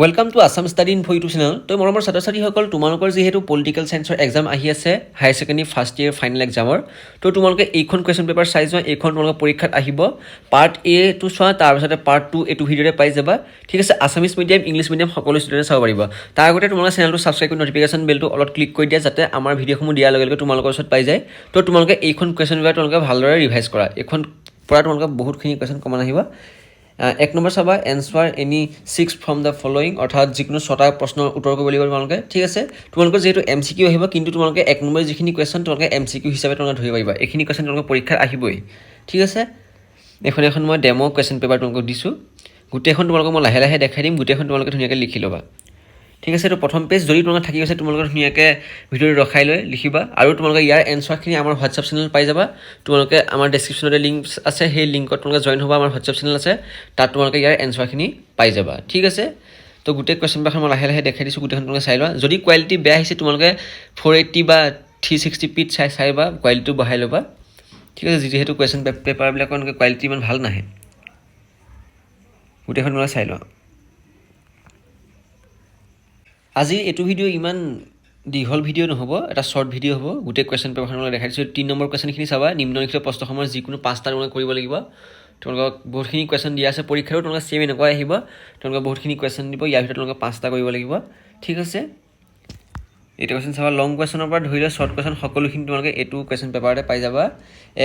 Welcome to Assam study info YouTube channel. তো মৰমৰ ছাত্ৰ ছাত্ৰীসকল, তোমালোকৰ যিহেতু পলিটিকেল ছায়েন্সৰ এক্সাম আহি আছে, higher secondary first year final এক্সামৰ, তো তোমালোকে এইখন কুৱেশ্যন পেপাৰ চাই যোৱা। এইখন তোমালোকৰ পৰীক্ষাত আহিব। পাৰ্ট এটো চোৱা, তাৰপিছতে পাৰ্ট 2 এইটো ভিডিঅ'তে পাই যাবা। ঠিক আছে, আছামিজ মিডিয়াম, ইংলিছ মিডিয়াম সকলো ষ্টুডেণ্টে চাব পাৰিব। তাৰ আগতে তোমালোকে চেনেলটো ছাবস্ক্ৰাইব কৰি নটিফিকেশ্যন বেলটো অলপ ক্লিক কৰি দিয়া, যাতে আমাৰ ভিডিঅ'সমূহ দিয়াৰ লগে লগে তোমালোকৰ ওচৰত পাই যায়। তো তোমালোকে এইখন কুৱেশ্যন পেপাৰ তোমালোকে ভালদৰে ৰিভাইজ কৰা। এইখন পৰা তোমালোকে বহুতখিনি কুৱেশ্যন কমন আহিব। 1 নম্বৰ চাবা, answer any 6 from the following, অৰ্থাৎ যিকোনো 6টা প্ৰশ্নৰ উত্তৰ কৰিব লাগিব তোমালোকে। ঠিক আছে, তোমালোকৰ যিহেতু MCQ আহিব, কিন্তু তোমালোকে 1 নম্বৰ যিখিনি কুৱেশ্যন তোমালোকে MCQ হিচাপে তোমালোকে ধৰিব পাৰিবা। এইখিনি কুৱেশ্যন তোমালোকৰ পৰীক্ষাত আহিবই। ঠিক আছে, এখন মই ডেমো কুৱেশ্যন পেপাৰ তোমালোকক দিছোঁ। গোটেইখন তোমালোকক মই লাহে লাহে দেখাই দিম, গোটেইখন তোমালোকে ধুনীয়াকৈ লিখি ল'বা। ঠিক আছে, এইটো প্ৰথম পেজ। যদি তোমালোকে থাকি গৈছে, তোমালোকে ধুনীয়াকৈ ভিডিঅ'টো ৰখাই লৈ লিখিবা। আৰু তোমালোকে ইয়াৰ এনচাৰখিনি আমাৰ হোৱাটছআপ চেনেলত পাই যাবা। তোমালোকে আমাৰ ডেছক্ৰিপশ্যনতে লিংক আছে, সেই লিংকত তোমালোকে জইন হ'বা। আমাৰ হোৱাটছআপ চেনেল আছে, তাত তোমালোকে ইয়াৰ এনচাৰখিনি পাই যাবা। ঠিক আছে, তো গোটেই কুৱেশ্যন পেপাৰখন মই লাহে লাহে দেখাই দিছোঁ, গোটেইখন তোমালোকে চাই লোৱা। যদি কোৱালিটি বেয়া আহিছে, তোমালোকে 480 বা 360p চাইবা, কোৱালিটিটো বঢ়াই ল'বা। ঠিক আছে, যিহেতু কুৱেশ্যন পেপাৰবিলাকৰ এনেকৈ কোৱালিটি ইমান ভাল নাহে। গোটেইখন তোমালোকে চাই লোৱা। আজি এইটো ভিডিঅ' ইমান দীঘল ভিডিঅ' নহ'ব, এটা শ্বৰ্ট ভিডিঅ' হ'ব। গোটেই কুৱেশ্যন পেপাৰখন মই দেখাই দিছোঁ। 3 নম্বৰ কুৱেশ্যনখিনি চাবা। নিম্নলিখিত প্ৰশ্নসমূহৰ যিকোনো 5টা তোমালোকে কৰিব লাগিব। তোমালোকক বহুতখিনি কুৱেশ্যন দিয়া আছে, পৰীক্ষাৰো তোমালোকে ছেম এনেকুৱাই আহিব। তোমালোকে বহুতখিনি কুৱেশ্যন দিব, ইয়াৰ ভিতৰত তোমালোকে 5টা কৰিব লাগিব। ঠিক আছে, এইটো কুৱেশ্যন চাবা। লং কুৱেশ্যনৰ পৰা ধৰি লৈ শ্বৰ্ট কুৱেশ্যন সকলোখিনি তোমালোকে এইটো কুৱেশ্যন পেপাৰতে পাই যাবা।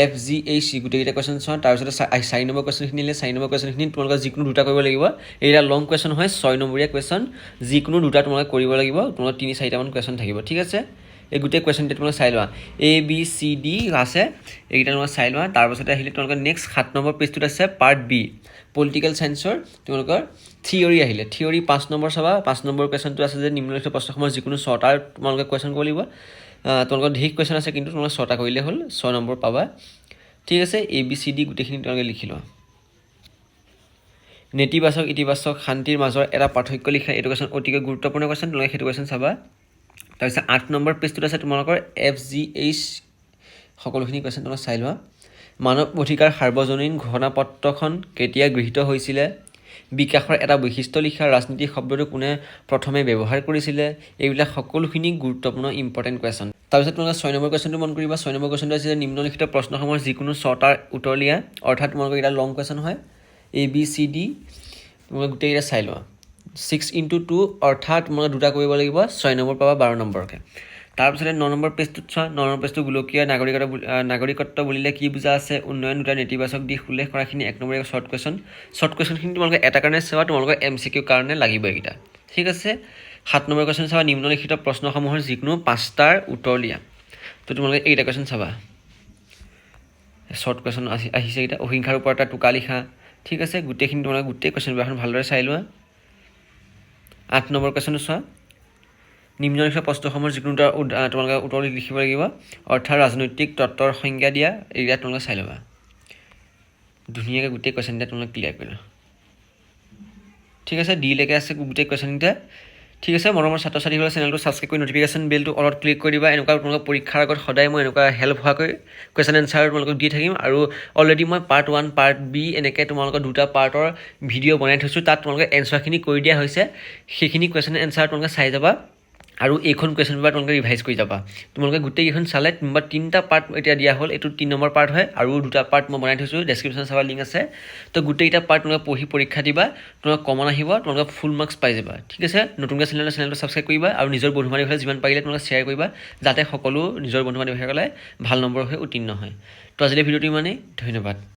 FGHC গোটেইকেইটা কুৱেশ্যন চোৱা। তাৰপিছতে 4 নম্বৰ কুৱেশ্যনখিনি দিলে, 4 নম্বৰ কুৱেশ্যনখিনি তোমালোকে যিকোনো 2টা কৰিব লাগিব। এইকেইটা লং কুৱেশ্যন হয়, 6 নম্বৰীয়া কুৱেশ্যন। যিকোনো 2টা তোমালোকে কৰিব লাগিব। তোমালোকৰ 3-4টামান কুৱেশ্যন থাকিব। ঠিক আছে, এই গোটেই কুৱেশ্যনকেইটা তোমালোকে চাই লোৱা। ABCD আছে, এইকেইটা তোমালোকে চাই লোৱা। তাৰপাছতে আহিলে তোমালোকৰ নেক্সট 7 নম্বৰ পেজটোত আছে পাৰ্ট B, পলিটিকেল ছায়েন্সৰ তোমালোকৰ থিয়ৰী আহিলে। থিয়ৰী 5 নম্বৰ চাবা। 5 নম্বৰ কুৱেশ্যনটো আছে যে নিম্নলিখিত প্ৰশ্নসমূহৰ যিকোনো 6টাৰ তোমালোকে কুৱেশ্যন কৰিব লাগিব। তোমালোকৰ ধেৰ কুৱেশ্যন আছে, কিন্তু তোমালোকে 6টা কৰিলে হ'ল, 6 নম্বৰ পাবা। ঠিক আছে, ABCD গোটেইখিনি তোমালোকে লিখি লোৱা। নেতিবাচক ইতিবাচক শান্তিৰ মাজৰ এটা পাৰ্থক্য লিখা, এইটো কুৱেশ্যন অতিকৈ গুৰুত্বপূৰ্ণ কুৱেশ্যন। তোমালোকে সেইটো কুৱেশ্যন চাবা। তাৰপিছত 8 নম্বৰ পেজটোত আছে তোমালোকৰ FGH সকলোখিনি কুৱেশ্যন তোমালোকে চাই লোৱা। মানৱ অধিকাৰ সাৰ্বজনীন ঘোষণাপত্ৰখন কেতিয়া গৃহীত হৈছিলে? বিকাশৰ এটা বৈশিষ্ট্য লিখা, ৰাজনীতি শব্দটো কোনে প্ৰথমে ব্যৱহাৰ কৰিছিলে? এইবিলাক সকলোখিনি গুৰুত্বপূৰ্ণ ইম্পৰ্টেণ্ট কুৱেশ্যন। তাৰপিছত তোমালোকে 6 নম্বৰ কুৱেশ্যনটো মন কৰিবা। 6 নম্বৰ কুৱেশ্যনটো আছে যে নিম্নলিখিত প্ৰশ্নসমূহৰ যিকোনো 6টাৰ উত্তৰ লিয়া, অৰ্থাৎ তোমালোকৰ এটা লং কুৱেশ্যন হয়। ABCD তোমালোকে গোটেইকেইটা চাই লোৱা। 6x2 অৰ্থাৎ তোমালোকে 2টা কৰিব লাগিব, 6 নম্বৰ পাবা 12 নম্বৰকৈ। তাৰপিছতে 9 নম্বৰ পেজটোত চোৱা। 9 নম্বৰ পেজটো গোলকীয় নাগৰিকত্ব বুলিলে কি বুজা আছে? উন্নয়ন 2টা নেতিবাচক দিশ উল্লেখ কৰাখিনি 1 নম্বৰীয়া শ্বৰ্ট কুৱেশ্যন। শ্বৰ্ট কুৱেশ্যনখিনি তোমালোকে এটা কাৰণে চাবা, তোমালোকৰ MCQ কাৰণে লাগিব এইকেইটা। ঠিক আছে, 7 নম্বৰ কুৱেশ্যন চাবা। নিম্নলিখিত প্ৰশ্নসমূহৰ যিকোনো 5টাৰ উত্তৰ লিয়া। তো তোমালোকে এইকেইটা কুৱেশ্যন চাবা। শ্বৰ্ট কুৱেশ্যন আহিছে এইকেইটা। অহিংসাৰ ওপৰত এটা টোকা লিখা। ঠিক আছে, গোটেইখিনি তোমালোকে গোটেই কুৱেশ্যন পেপাৰখন ভালদৰে চাই লোৱা। 8 নম্বৰ কুৱেশ্যনটো চোৱা। নিম্নলিখিত প্ৰশ্নসমূহৰ যিকোনো তোমালোকে উত্তৰ লিখিব লাগিব, অৰ্থাৎ ৰাজনৈতিক তত্ত্বৰ সংজ্ঞা দিয়া। এইকেইটা তোমালোকে চাই ল'বা। ধুনীয়াকৈ গোটেই কুৱেশ্যনকেইটা তোমালোকে ক্লিয়াৰ কৰি লোৱা। ঠিক আছে, ডিলৈকে আছে গোটেই কুৱেশ্যনকেইটা। ঠিক আছে, মৰমৰ ছাত্ৰ ছাত্ৰীসকলে চেনেলটো ছাবস্ক্ৰাইব কৰি নটিফিকেশ্যন বেলটো অলপ ক্লিক কৰি দিবা। এনেকুৱা তোমালোকৰ পৰীক্ষাৰ আগত সদায় মই এনেকুৱা হেল্প হোৱাকৈ কুৱেশ্যন এনচাৰ তোমালোকক দি থাকিম। আৰু অলৰেডি মই পাৰ্ট 1 পাৰ্ট B এনেকৈ তোমালোকৰ 2টা পাৰ্টৰ ভিডিঅ' বনাই থৈছোঁ। তাত তোমালোকে এনচাৰখিনি কৰি দিয়া হৈছে। সেইখিনি কুৱেশ্যন এনচাৰ তোমালোকে চাই যাবা। আৰু এইখন কুৱেশ্যন পেপাৰ তোমালোকে ৰিভাইজ কৰি যাবা। তোমালোকে গোটেইকেইখন চালে 3টা পাৰ্ট এতিয়া দিয়া হ'ল। এইটো 3 নম্বৰ পাৰ্ট হয়, আৰু 2টা পাৰ্ট মই বনাই থৈছোঁ, ডেছক্ৰিপশ্যন চাবা, লিংক আছে। তো গোটেইকেইটা পাৰ্ট তোমালোকে পঢ়ি পৰীক্ষা দিবা। তোমালোকে কমন আহিব, তোমালোকে ফুল মাৰ্কছ পাই যাবা। ঠিক আছে, নতুনকৈ চেনেলটো ছাবস্ক্ৰাইব কৰিবা, আৰু নিজৰ বন্ধু বান্ধৱীসকলে যিমান পাৰিলে তোমালোকে শ্বেয়াৰ কৰিবা, যাতে সকলো নিজৰ বন্ধু বান্ধৱীসকলে ভাল নম্বৰ হৈ উত্তীৰ্ণ হয়। তো আজিলৈ ভিডিঅ'টো ইমানেই। ধন্যবাদ।